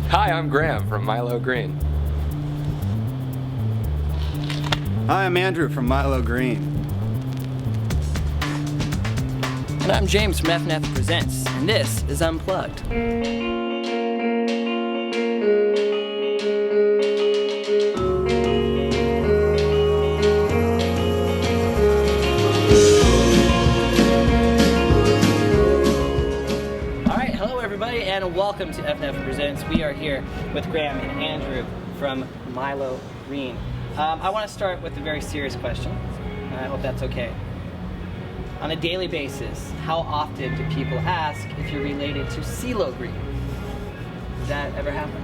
Hi, I'm Graham from Milo Greene. Hi, I'm Andrew from Milo Greene. And I'm James from FNF Presents, and this is Unplugged. And welcome to FNF Presents. We are here with Graham and Andrew from Milo Greene. I want to start with a very serious question, and I hope that's okay. On a daily basis, how often do people ask if you're related to Milo Greene? Does that ever happen?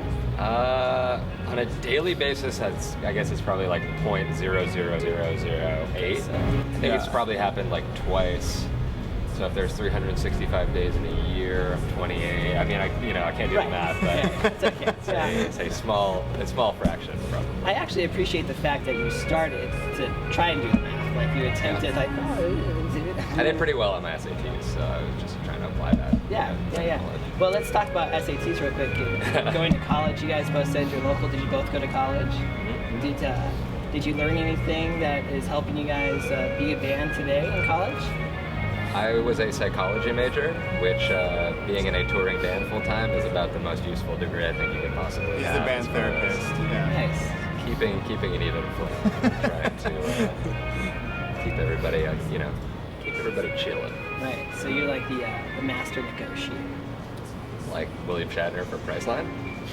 On a daily basis, I guess it's probably like 0.00008. I think it's probably happened like twice. So if there's 365 days in a year, I'm 28. I mean, I can't do the math, but it's okay. It's a small fraction probably. I actually appreciate the fact that you started to try and do the math. Like you attempted, I did pretty well on my SATs, so I was just trying to apply that. Yeah. Well, let's talk about SATs real quick. Going to college, you guys both said you're local. Did you both go to college? Mm-hmm. Did you learn anything that is helping you guys be a band today in college? I was a psychology major, which being in a touring band full time is about the most useful degree I think you could possibly have. He's the band therapist. Yeah. Nice. Keeping it even flame, trying to keep everybody, keep everybody chilling. Right. So you're like the master negotiator. Like William Shatner for Priceline.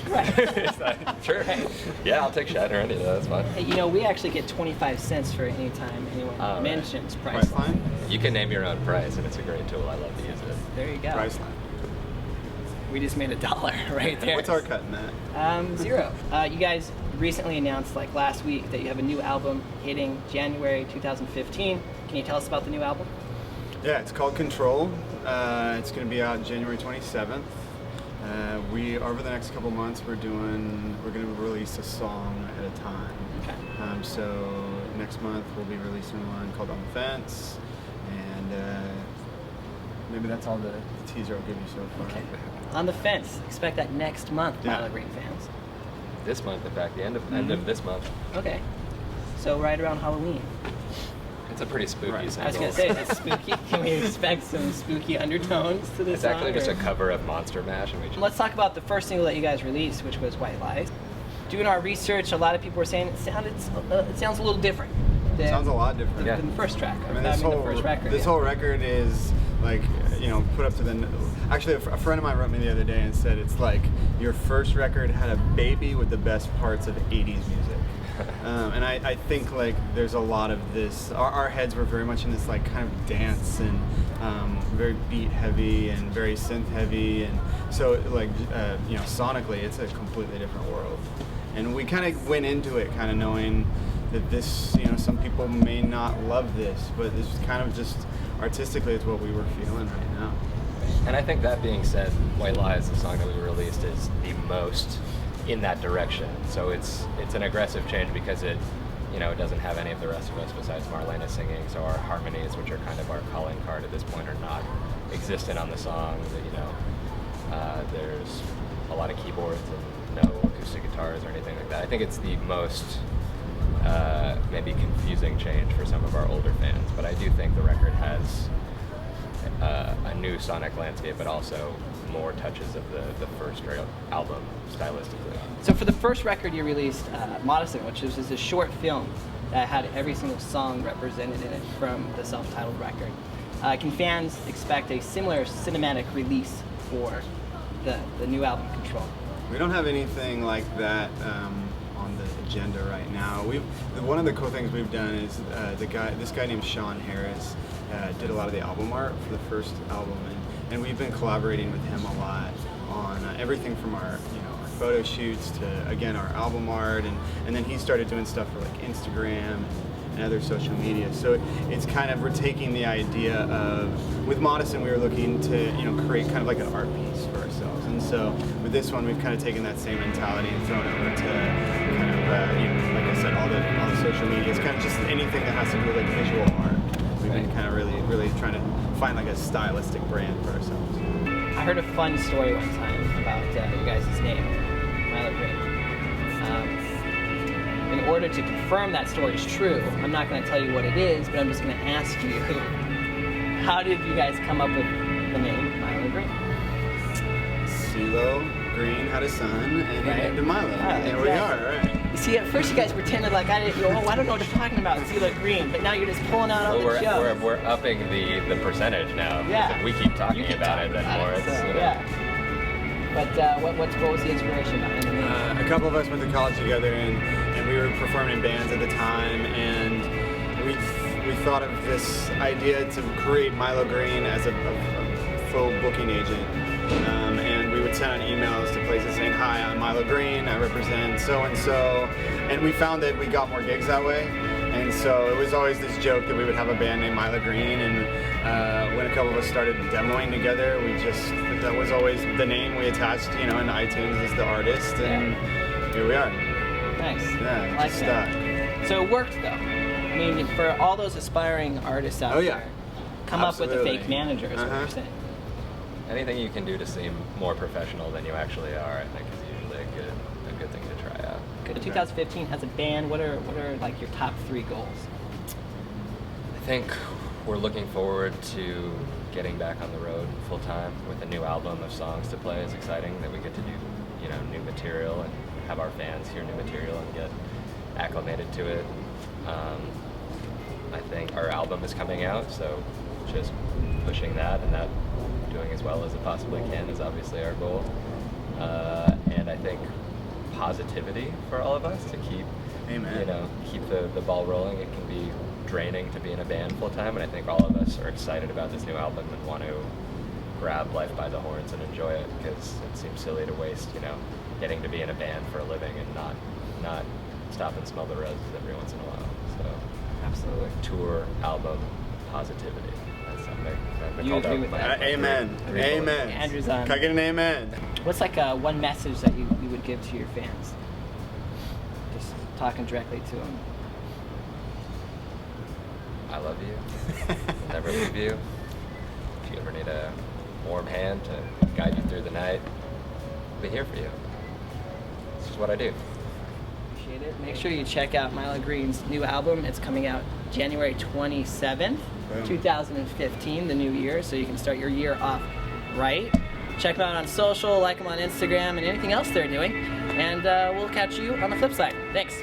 Right. Sure. Right. Yeah, I'll take Shatner any day. That's fine. Hey, we actually get 25 cents for any time anyone mentions Priceline. You can name your own price, and it's a great tool. I love to use it. There you go. Priceline. We just made $1 right there. What's our cut in that? 0. You guys recently announced, like last week, that you have a new album hitting January 2015. Can you tell us about the new album? Yeah, it's called Control. It's going to be out January 27th. Over the next couple months, we're going to release a song at a time. Okay. So next month we'll be releasing one called On the Fence, and maybe that's all the teaser I'll give you so far. Okay. On the Fence. Expect that next month, Milo Greene fans. This month, in fact, the end of this month. Okay. So right around Halloween. It's a pretty spooky single. I was going to say, is it spooky? Can we expect some spooky undertones to this song? It's actually just a cover of Monster Mash. Let's talk about the first single that you guys released, which was White Lies. Doing our research, a lot of people were saying it sounds a little different. It sounds a lot different. Than the first track. The first record. This whole record is like, put up to the... Actually, a friend of mine wrote me the other day and said it's like your first record had a baby with the best parts of 80s music. And I think like there's a lot of this. Our heads were very much in this like kind of dance and very beat heavy and very synth heavy, and so like sonically it's a completely different world. And we kind of went into it kind of knowing that this, some people may not love this, but this is kind of just artistically it's what we were feeling right now. And I think that being said, White Lies, the song that we released, is the most in that direction. So it's an aggressive change because it doesn't have any of the rest of us besides Marlena singing. So our harmonies, which are kind of our calling card at this point, are not existent on the song. There's a lot of keyboards and no acoustic guitars or anything like that. I think it's the most maybe confusing change for some of our older fans, but I do think the record has a new sonic landscape, but also more touches of the first album stylistically. So for the first record you released, Modestin, which was a short film that had every single song represented in it from the self-titled record. Can fans expect a similar cinematic release for the new album, Control? We don't have anything like that on the agenda right now. One of the cool things we've done is this guy named Sean Harris did a lot of the album art for the first album, and we've been collaborating with him a lot on everything from our photo shoots to again our album art, and then he started doing stuff for like Instagram and other social media. So it's kind of, we're taking the idea of, with Modestin we were looking to create kind of like an art piece for ourselves, and so with this one we've kind of taken that same mentality and thrown it over to kind of like I said, all the social media. It's kind of just anything that has to do with like visual art. We've been kind of really trying to find like a stylistic brand for ourselves. I heard a fun story one time about you guys' name. order to confirm that story is true, I'm not going to tell you what it is, but I'm just going to ask you, how did you guys come up with the name Milo Greene? CeeLo Green had a son, and he named him Milo. There we are, right? You see, at first you guys pretended like I didn't. I don't know what you're talking about, CeeLo Green. But now you're just pulling out all the jokes. We're upping the percentage now. Yeah. If we keep talking about it, then more. It's, so, yeah. But what was the inspiration behind the name? A couple of us went to college together, and we were performing in bands at the time, and we thought of this idea to create Milo Greene as a faux booking agent. And we would send out emails to places saying, "Hi, I'm Milo Greene, I represent so-and-so," and we found that we got more gigs that way, and so it was always this joke that we would have a band named Milo Greene, and when a couple of us started demoing together, that was always the name we attached, in iTunes as the artist, and here we are. Nice. Yeah, I like just that. So it worked, though. I mean, for all those aspiring artists out there, come Absolutely. up with a fake manager is what you're saying. Anything you can do to seem more professional than you actually are, I think, is usually a good thing to try out. Good. 2015 has a band. What are like your top 3 goals? I think we're looking forward to getting back on the road full time with a new album of songs to play. It's exciting that we get to do, new material and have our fans hear new material and get acclimated to it. I think our album is coming out, so just pushing that and that doing as well as it possibly can is obviously our goal. And I think positivity for all of us to keep, keep the ball rolling. It can be draining to be in a band full time, and I think all of us are excited about this new album and want to grab life by the horns and enjoy it, because it seems silly to waste, getting to be in a band for a living and not stop and smell the roses every once in a while. So absolutely, tour, album, positivity. That's something. You agree with that? Amen. Amen. Andrew's on. Can I get an amen? What's like one message that you would give to your fans? Just talking directly to them. I love you. I'll never leave you. If you ever need a warm hand to guide you through the night, I'll be here for you. This is what I do. Appreciate it. Make sure you check out Milo Greene's new album. It's coming out January 27th, 2015, the new year, so you can start your year off right. Check them out on social, like them on Instagram, and anything else they're doing. And we'll catch you on the flip side. Thanks.